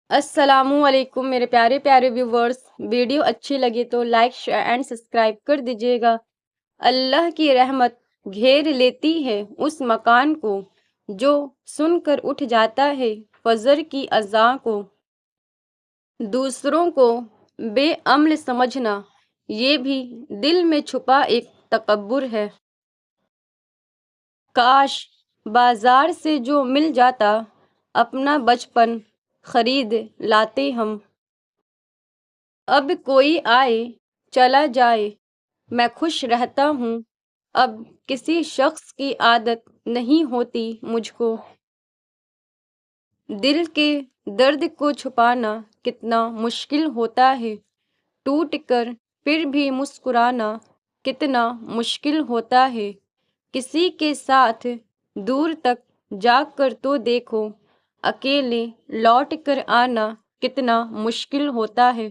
السلام علیکم میرے پیارے پیارے ویورز، ویڈیو اچھی لگے تو لائک شیئر اینڈ سبسکرائب کر دیجیے گا۔ اللہ کی رحمت گھیر لیتی ہے اس مکان کو جو سن کر اٹھ جاتا ہے فجر کی اذان کو۔ دوسروں کو بے عمل سمجھنا یہ بھی دل میں چھپا ایک تکبر ہے۔ کاش بازار سے جو مل جاتا اپنا بچپن خرید لاتے ہم۔ اب کوئی آئے چلا جائے میں خوش رہتا ہوں، اب کسی شخص کی عادت نہیں ہوتی مجھ کو۔ دل کے درد کو چھپانا کتنا مشکل ہوتا ہے، ٹوٹ کر پھر بھی مسکرانا کتنا مشکل ہوتا ہے۔ کسی کے ساتھ دور تک جا کر تو دیکھو، اکیلے لوٹ کر آنا کتنا مشکل ہوتا ہے۔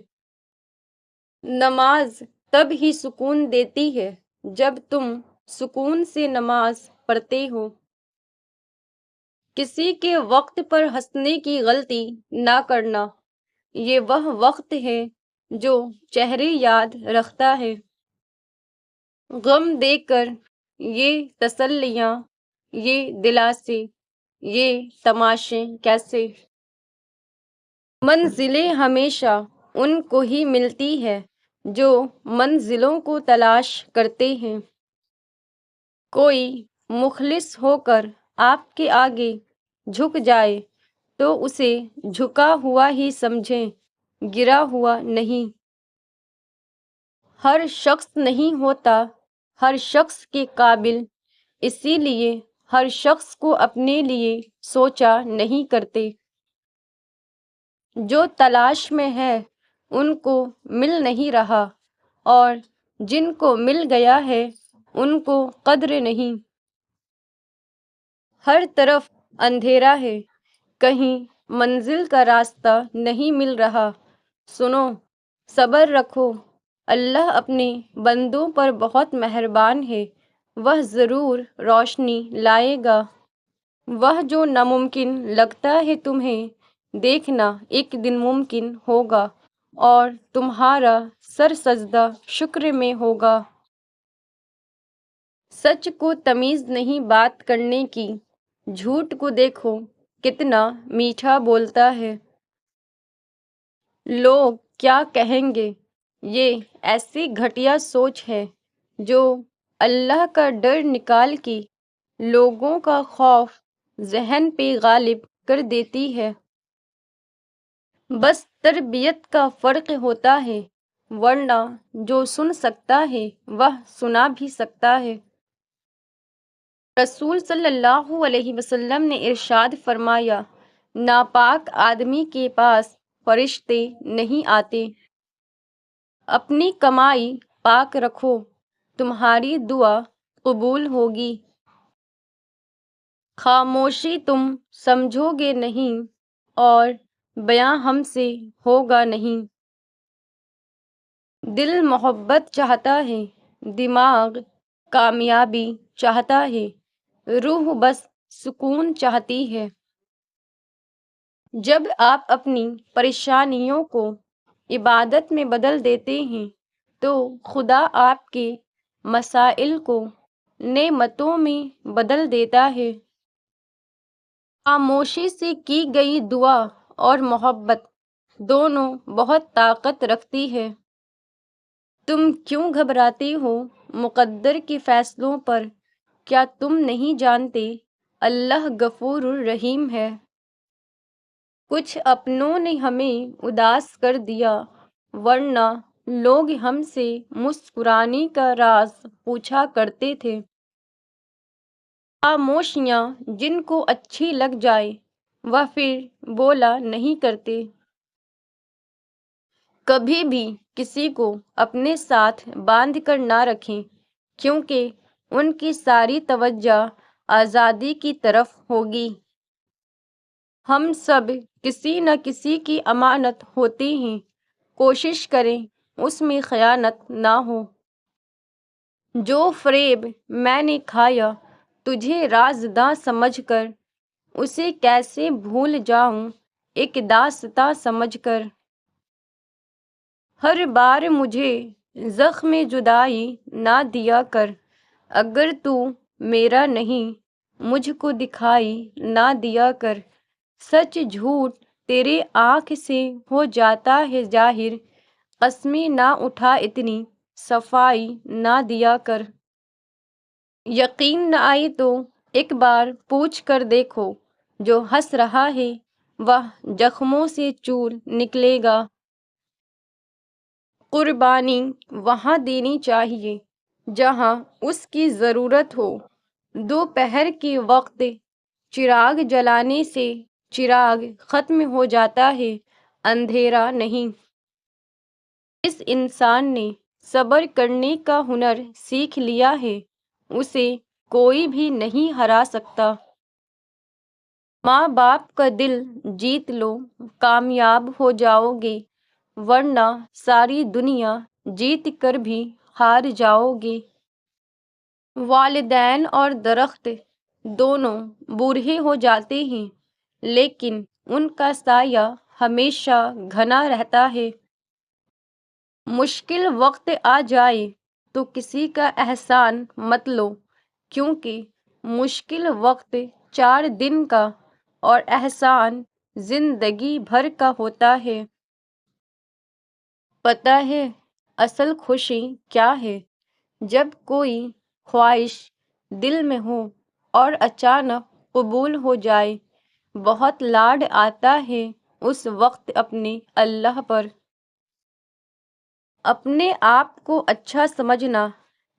نماز تب ہی سکون دیتی ہے جب تم سکون سے نماز پڑھتے ہو۔ کسی کے وقت پر ہنسنے کی غلطی نہ کرنا، یہ وہ وقت ہے جو چہرے یاد رکھتا ہے۔ غم دے کر یہ تسلیاں، یہ دلاسے، یہ تماشے کیسے۔ منزلیں ہمیشہ ان کو ہی ملتی ہے جو منزلوں کو تلاش کرتے ہیں۔ کوئی مخلص ہو کر آپ کے آگے جھک جائے تو اسے جھکا ہوا ہی سمجھیں، گرا ہوا نہیں۔ ہر شخص نہیں ہوتا ہر شخص کے قابل، اسی لیے ہر شخص کو اپنے لیے سوچا نہیں کرتے۔ جو تلاش میں ہے ان کو مل نہیں رہا، اور جن کو مل گیا ہے ان کو قدر نہیں۔ ہر طرف اندھیرا ہے، کہیں منزل کا راستہ نہیں مل رہا۔ سنو، صبر رکھو، اللہ اپنے بندوں پر بہت مہربان ہے، وہ ضرور روشنی لائے گا۔ وہ جو ناممکن لگتا ہے تمہیں، دیکھنا ایک دن ممکن ہوگا اور تمہارا سر سجدہ شکر میں ہوگا۔ سچ کو تمیز نہیں بات کرنے کی، جھوٹ کو دیکھو کتنا میٹھا بولتا ہے۔ لوگ کیا کہیں گے، یہ ایسی گھٹیا سوچ ہے جو اللہ کا ڈر نکال کے لوگوں کا خوف ذہن پہ غالب کر دیتی ہے۔ بس تربیت کا فرق ہوتا ہے، ورنہ جو سن سکتا ہے وہ سنا بھی سکتا ہے۔ رسول صلی اللہ علیہ وسلم نے ارشاد فرمایا، ناپاک آدمی کے پاس فرشتے نہیں آتے۔ اپنی کمائی پاک رکھو، تمہاری دعا قبول ہوگی۔ خاموشی تم سمجھو گے نہیں اور بیاں ہم سے ہوگا نہیں۔ دل محبت چاہتا ہے، دماغ کامیابی چاہتا ہے، روح بس سکون چاہتی ہے۔ جب آپ اپنی پریشانیوں کو عبادت میں بدل دیتے ہیں تو خدا آپ کے مسائل کو نعمتوں میں بدل دیتا ہے۔ خاموشی سے کی گئی دعا اور محبت دونوں بہت طاقت رکھتی ہے۔ تم کیوں گھبراتے ہو مقدر کے فیصلوں پر؟ کیا تم نہیں جانتے اللہ غفور الرحیم ہے؟ کچھ اپنوں نے ہمیں اداس کر دیا، ورنہ لوگ ہم سے مسکرانے کا راز پوچھا کرتے تھے۔ خاموشیاں جن کو اچھی لگ جائے وہ پھر بولا نہیں کرتے۔ کبھی بھی کسی کو اپنے ساتھ باندھ کر نہ رکھیں، کیونکہ ان کی ساری توجہ آزادی کی طرف ہوگی۔ ہم سب کسی نہ کسی کی امانت ہوتے ہیں، کوشش کریں اس میں خیانت نہ ہو۔ جو فریب میں نے کھایا تجھے رازداں سمجھ کر، اسے کیسے بھول جاؤں ایک داستاں سمجھ کر۔ ہر بار مجھے زخم جدائی نہ دیا کر، اگر تو میرا نہیں مجھ کو دکھائی نہ دیا کر۔ سچ جھوٹ تیرے آنکھ سے ہو جاتا ہے ظاہر، قسمیں نہ اٹھا اتنی صفائی نہ دیا کر۔ یقین نہ آئی تو ایک بار پوچھ کر دیکھو، جو ہنس رہا ہے وہ زخموں سے چور نکلے گا۔ قربانی وہاں دینی چاہیے جہاں اس کی ضرورت ہو۔ دوپہر کے وقت چراغ جلانے سے چراغ ختم ہو جاتا ہے، اندھیرا نہیں۔ اس انسان نے صبر کرنے کا ہنر سیکھ لیا ہے، اسے کوئی بھی نہیں ہرا سکتا۔ ماں باپ کا دل جیت لو، کامیاب ہو جاؤ گے، ورنہ ساری دنیا جیت کر بھی ہار جاؤ گے۔ والدین اور درخت دونوں بوڑھے ہو جاتے ہیں، لیکن ان کا سایہ ہمیشہ گھنا رہتا ہے۔ مشکل وقت آ جائے تو کسی کا احسان مت لو، کیونکہ مشکل وقت 4 دن کا اور احسان زندگی بھر کا ہوتا ہے۔ پتہ ہے اصل خوشی کیا ہے؟ جب کوئی خواہش دل میں ہو اور اچانک قبول ہو جائے۔ بہت لاڈ آتا ہے اس وقت اپنے اللہ پر۔ اپنے آپ کو اچھا سمجھنا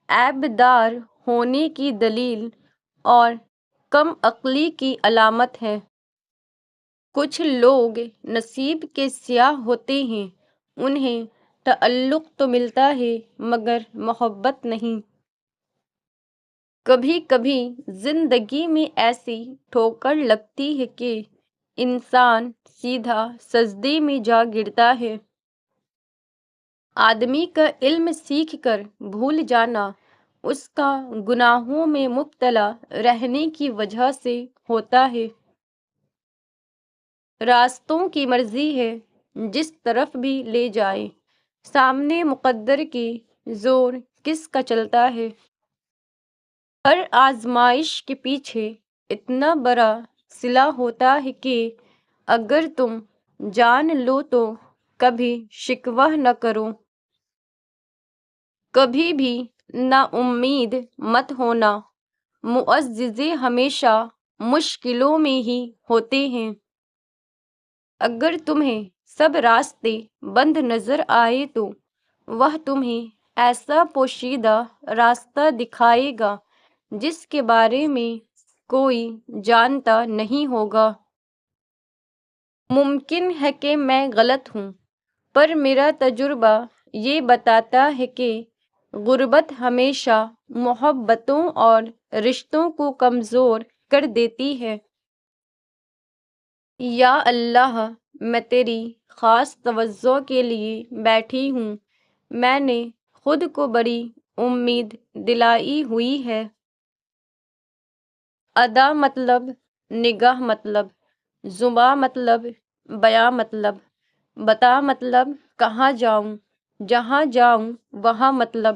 عیب دار ہونے کی دلیل اور کم عقلی کی علامت ہے۔ کچھ لوگ نصیب کے سیاہ ہوتے ہیں، انہیں تعلق تو ملتا ہے مگر محبت نہیں۔ کبھی کبھی زندگی میں ایسی ٹھوکر لگتی ہے کہ انسان سیدھا سجدے میں جا گرتا ہے۔ آدمی کا علم سیکھ کر بھول جانا اس کا گناہوں میں مبتلا رہنے کی وجہ سے ہوتا ہے۔ راستوں کی مرضی ہے جس طرف بھی لے جائے، سامنے مقدر کے زور کس کا چلتا ہے۔ ہر آزمائش کے پیچھے اتنا بڑا صلہ ہوتا ہے کہ اگر تم جان لو تو کبھی شکوہ نہ کرو۔ کبھی بھی نا امید مت ہونا، معززے ہمیشہ مشکلوں میں ہی ہوتے ہیں۔ اگر تمہیں سب راستے بند نظر آئے تو وہ تمہیں ایسا پوشیدہ راستہ دکھائے گا جس کے بارے میں کوئی جانتا نہیں ہوگا۔ ممکن ہے کہ میں غلط ہوں، پر میرا تجربہ یہ بتاتا ہے کہ غربت ہمیشہ محبتوں اور رشتوں کو کمزور کر دیتی ہے۔ یا اللہ، میں تیری خاص توجہ کے لیے بیٹھی ہوں، میں نے خود کو بڑی امید دلائی ہوئی ہے۔ ادا مطلب نگاہ مطلب، زباں مطلب بیاں مطلب، بتا مطلب کہاں جاؤں، جہاں جاؤں وہاں مطلب۔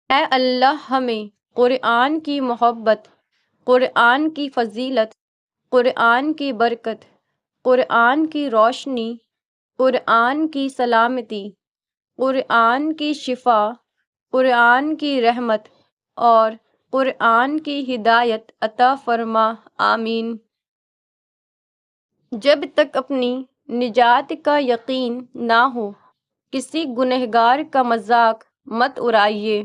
اے اللہ ہمیں قرآن کی محبت، قرآن کی فضیلت، قرآن کی برکت، قرآن کی روشنی، قرآن کی سلامتی، قرآن کی شفا، قرآن کی رحمت اور قرآن کی ہدایت عطا فرما، آمین۔ جب تک اپنی نجات کا یقین نہ ہو کسی گنہگار کا مذاق مت اڑائیے۔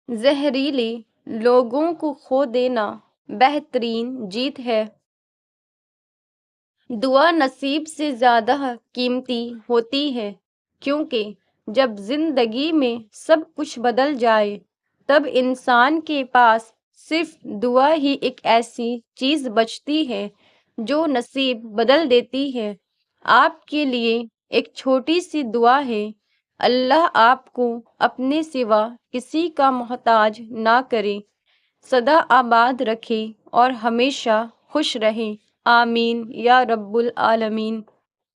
زہریلے لوگوں کو کھو دینا بہترین جیت ہے۔ دعا نصیب سے زیادہ قیمتی ہوتی ہے، کیونکہ جب زندگی میں سب کچھ بدل جائے تب انسان کے پاس صرف دعا ہی ایک ایسی چیز بچتی ہے جو نصیب بدل دیتی ہے۔ آپ کے لیے ایک چھوٹی سی دعا ہے، اللہ آپ کو اپنے سوا کسی کا محتاج نہ کرے، سدا آباد رکھے اور ہمیشہ خوش رہے، آمین یا رب العالمین۔